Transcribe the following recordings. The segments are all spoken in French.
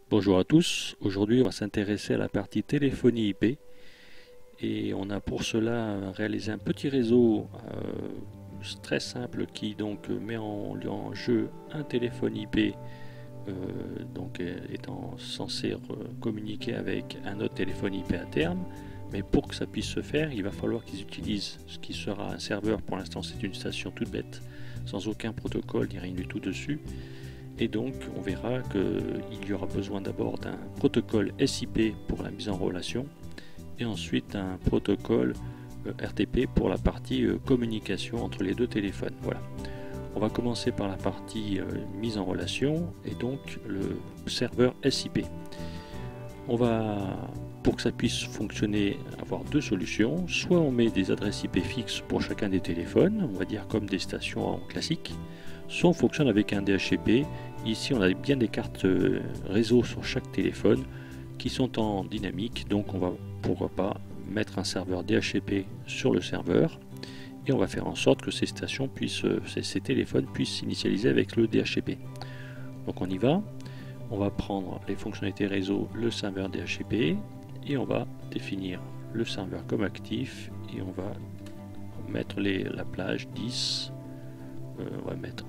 Bonjour à tous, aujourd'hui on va s'intéresser à la partie téléphonie IP et on a pour cela réalisé un petit réseau très simple qui donc met en jeu un téléphone IP étant censé communiquer avec un autre téléphone IP à terme, mais pour que ça puisse se faire il va falloir qu'ils utilisent ce qui sera un serveur. Pour l'instant c'est une station toute bête sans aucun protocole ni rien du tout dessus. Et donc on verra qu'il y aura besoin d'abord d'un protocole SIP pour la mise en relation et ensuite un protocole RTP pour la partie communication entre les deux téléphones. Voilà. On va commencer par la partie mise en relation et donc le serveur SIP. Pour que ça puisse fonctionner, avoir deux solutions. Soit on met des adresses IP fixes pour chacun des téléphones, on va dire comme des stations classiques, soit on fonctionne avec un DHCP. Ici on a bien des cartes réseau sur chaque téléphone qui sont en dynamique, donc on va pourquoi pas mettre un serveur DHCP sur le serveur et on va faire en sorte que ces téléphones puissent s'initialiser avec le DHCP. Donc on y va, on va prendre les fonctionnalités réseau, le serveur DHCP et on va définir le serveur comme actif et on va mettre la plage 10, on va mettre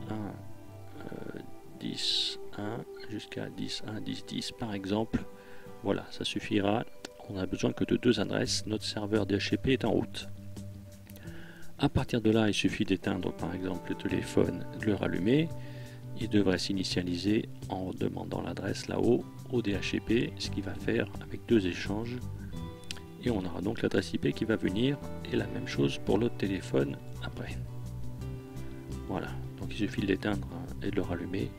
10, 1 jusqu'à 10, 1, 10, 10 par exemple. Voilà, ça suffira. On a besoin que de deux adresses. Notre serveur DHCP est en route. À partir de là, il suffit d'éteindre par exemple le téléphone, de le rallumer. Il devrait s'initialiser en demandant l'adresse là-haut au DHCP, ce qui va faire avec deux échanges. Et on aura donc l'adresse IP qui va venir et la même chose pour l'autre téléphone après. Voilà, donc il suffit de l'éteindre et de le rallumer.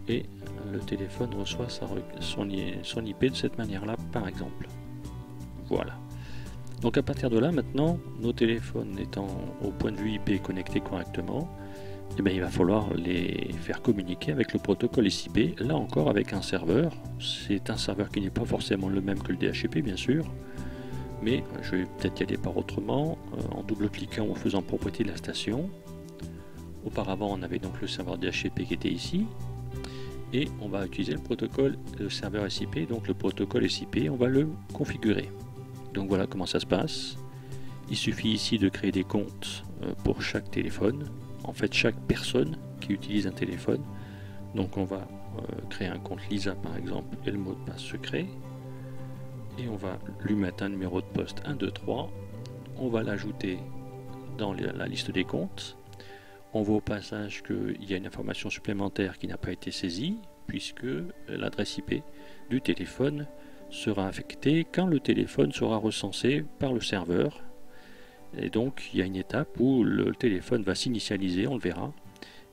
Et le téléphone reçoit son IP de cette manière-là, par exemple. Voilà. Donc à partir de là, maintenant, nos téléphones étant au point de vue IP connectés correctement, eh bien, il va falloir les faire communiquer avec le protocole SIP, là encore avec un serveur. C'est un serveur qui n'est pas forcément le même que le DHCP, bien sûr, mais je vais peut-être y aller par autrement, en double-cliquant ou en faisant propriété de la station. Auparavant, on avait donc le serveur DHCP qui était ici. Et on va utiliser le serveur SIP, donc le protocole SIP, on va le configurer. Donc voilà comment ça se passe. Il suffit ici de créer des comptes pour chaque téléphone, en fait chaque personne qui utilise un téléphone. Donc on va créer un compte Lisa par exemple et le mot de passe secret. Et on va lui mettre un numéro de poste 1, 2, 3. On va l'ajouter dans la liste des comptes. On voit au passage qu'il y a une information supplémentaire qui n'a pas été saisie, puisque l'adresse IP du téléphone sera affectée quand le téléphone sera recensé par le serveur. Et donc il y a une étape où le téléphone va s'initialiser, on le verra,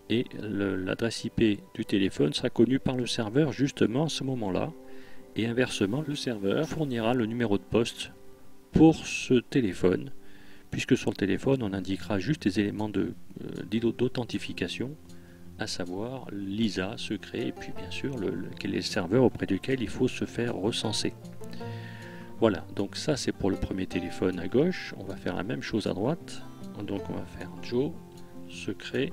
et l'adresse IP du téléphone sera connue par le serveur justement à ce moment-là. Et inversement, le serveur fournira le numéro de poste pour ce téléphone, puisque sur le téléphone on indiquera juste des éléments d'authentification, à savoir Lisa, secret, et puis bien sûr quel est le serveur auprès duquel il faut se faire recenser. Voilà, donc ça c'est pour le premier téléphone à gauche. On va faire la même chose à droite, donc on va faire Joe, secret,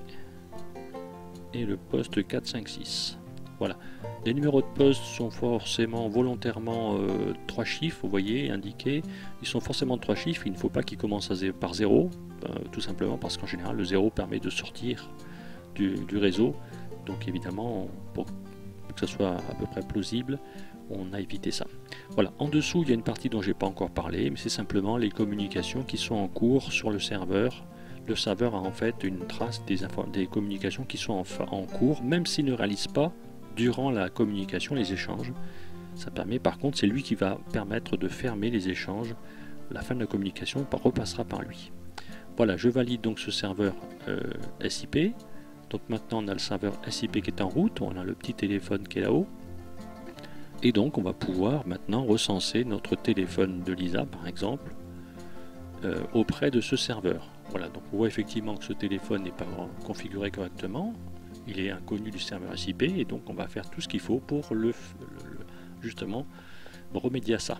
et le poste 456. Voilà, les numéros de poste sont forcément volontairement 3 chiffres, vous voyez, indiqués. Ils sont forcément 3 chiffres, il ne faut pas qu'ils commencent par 0, tout simplement parce qu'en général le 0 permet de sortir du réseau. Donc évidemment, pour que ce soit à peu près plausible, on a évité ça. Voilà, en dessous il y a une partie dont je n'ai pas encore parlé, mais c'est simplement les communications qui sont en cours sur le serveur. Le serveur a en fait une trace des communications qui sont en cours, même s'il ne réalise pas durant la communication, les échanges. Ça permet par contre, c'est lui qui va permettre de fermer les échanges. La fin de la communication repassera par lui. Voilà, je valide donc ce serveur SIP. Donc maintenant on a le serveur SIP qui est en route, on a le petit téléphone qui est là-haut. Et donc on va pouvoir maintenant recenser notre téléphone de Lisa par exemple auprès de ce serveur. Voilà, donc on voit effectivement que ce téléphone n'est pas configuré correctement. Il est inconnu du serveur SIP et donc on va faire tout ce qu'il faut pour justement remédier à ça.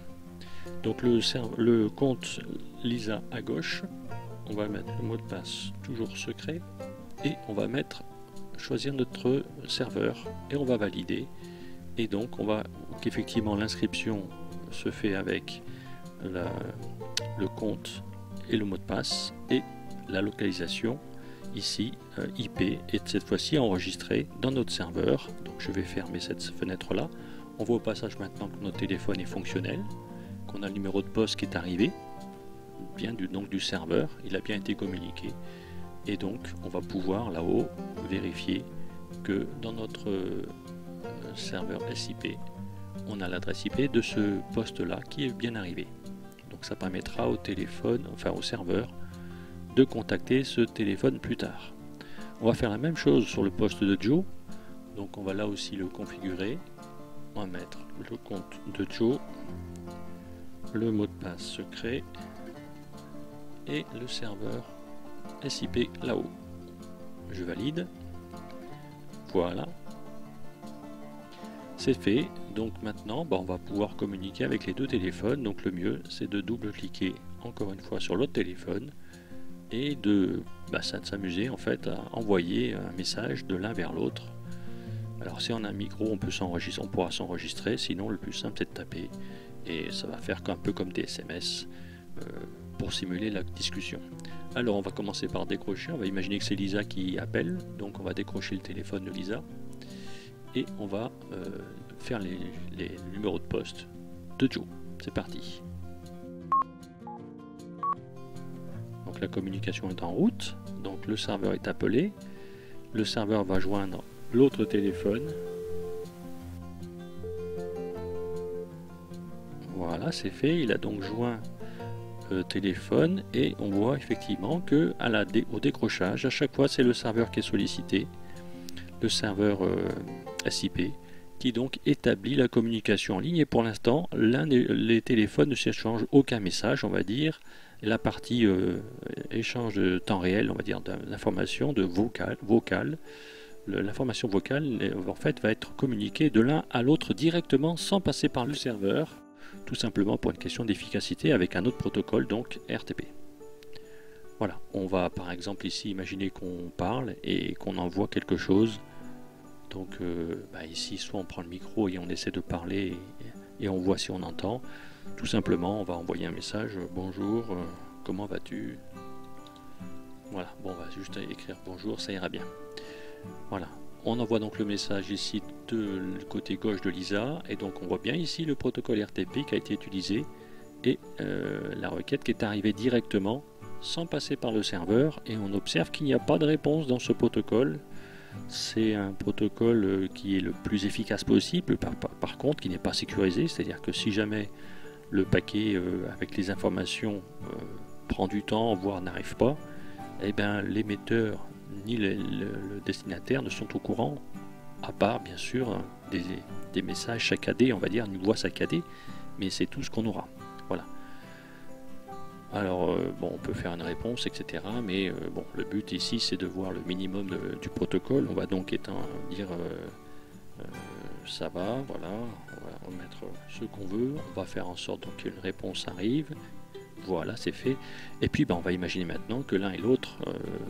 Donc le compte Lisa à gauche, on va mettre le mot de passe toujours secret et on va choisir notre serveur et on va valider et donc on va qu'effectivement l'inscription se fait avec le compte et le mot de passe, et la localisation ici IP est cette fois-ci enregistrée dans notre serveur. Donc je vais fermer cette fenêtre là. On voit au passage maintenant que notre téléphone est fonctionnel, qu'on a le numéro de poste qui est arrivé bien du serveur, il a bien été communiqué, et donc on va pouvoir là-haut vérifier que dans notre serveur SIP on a l'adresse IP de ce poste là qui est bien arrivé. Donc ça permettra au téléphone, enfin au serveur, de contacter ce téléphone plus tard. On va faire la même chose sur le poste de Joe, donc on va là aussi le configurer. On va mettre le compte de Joe, le mot de passe secret et le serveur SIP là-haut. Je valide. Voilà, c'est fait. Donc maintenant on va pouvoir communiquer avec les deux téléphones. Donc le mieux c'est de double-cliquer encore une fois sur l'autre téléphone et de s'amuser en fait à envoyer un message de l'un vers l'autre. Alors si on a un micro on pourra s'enregistrer, sinon le plus simple c'est de taper, et ça va faire un peu comme des SMS pour simuler la discussion. Alors on va commencer par décrocher, on va imaginer que c'est Lisa qui appelle, donc on va décrocher le téléphone de Lisa et on va faire les numéros de poste de Joe. C'est parti. Donc la communication est en route, donc le serveur est appelé, le serveur va joindre l'autre téléphone. Voilà, c'est fait, il a donc joint téléphone, et on voit effectivement que au décrochage, à chaque fois c'est le serveur qui est sollicité, le serveur SIP, qui donc établit la communication en ligne, et pour l'instant les téléphones ne s'échangent aucun message, on va dire. La partie échange de temps réel, on va dire, d'information vocale, l'information vocale en fait va être communiquée de l'un à l'autre directement sans passer par le serveur, tout simplement pour une question d'efficacité avec un autre protocole, donc RTP. Voilà, on va par exemple ici imaginer qu'on parle et qu'on envoie quelque chose. Donc ici soit on prend le micro et on essaie de parler et on voit si on entend. Tout simplement on va envoyer un message: bonjour, comment vas-tu? Voilà, bon, on va juste écrire bonjour, ça ira bien. Voilà, on envoie donc le message ici de côté gauche de Lisa, et donc on voit bien ici le protocole RTP qui a été utilisé et la requête qui est arrivée directement sans passer par le serveur, et on observe qu'il n'y a pas de réponse dans ce protocole. C'est un protocole qui est le plus efficace possible, par contre qui n'est pas sécurisé, c'est-à-dire que si jamais le paquet avec les informations prend du temps, voire n'arrive pas, eh bien l'émetteur ni le destinataire ne sont au courant, à part bien sûr des messages saccadés, on va dire une voix saccadée, mais c'est tout ce qu'on aura. Voilà. Alors bon, on peut faire une réponse, etc. Mais bon, le but ici c'est de voir le minimum du protocole. On va donc dire ça va, voilà, on va remettre ce qu'on veut, on va faire en sorte qu'une réponse arrive. Voilà, c'est fait. Et puis on va imaginer maintenant que l'un et l'autre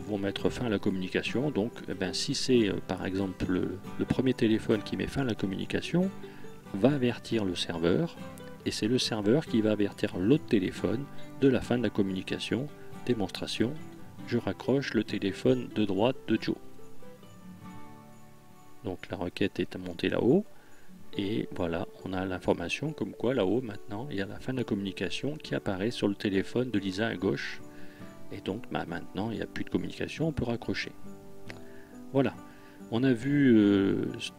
vont mettre fin à la communication. Donc si c'est par exemple le premier téléphone qui met fin à la communication, va avertir le serveur, et c'est le serveur qui va avertir l'autre téléphone de la fin de la communication. Démonstration, je raccroche le téléphone de droite de Joe. Donc la requête est montée là-haut, et voilà, on a l'information comme quoi là-haut maintenant il y a la fin de la communication qui apparaît sur le téléphone de Lisa à gauche, et donc maintenant il n'y a plus de communication, on peut raccrocher. Voilà, on a vu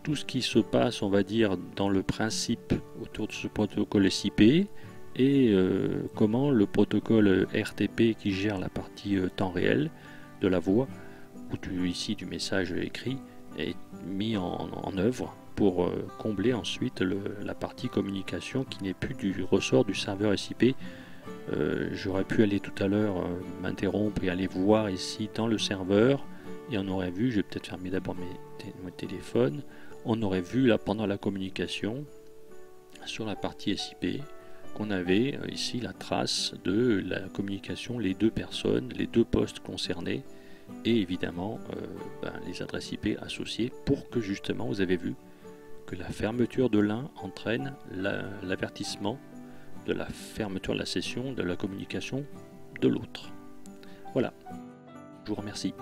tout ce qui se passe, on va dire, dans le principe autour de ce protocole SIP, et comment le protocole RTP qui gère la partie temps réel de la voix ou ici du message écrit est mis en œuvre pour combler ensuite la partie communication qui n'est plus du ressort du serveur SIP. J'aurais pu aller tout à l'heure m'interrompre et aller voir ici dans le serveur, et on aurait vu, je vais peut-être fermer d'abord mon téléphone, on aurait vu là pendant la communication sur la partie SIP qu'on avait ici la trace de la communication, les deux personnes, les deux postes concernés, et évidemment les adresses IP associées, pour que justement vous avez vu que la fermeture de l'un entraîne l'avertissement de la fermeture de la session, de la communication de l'autre. Voilà, je vous remercie.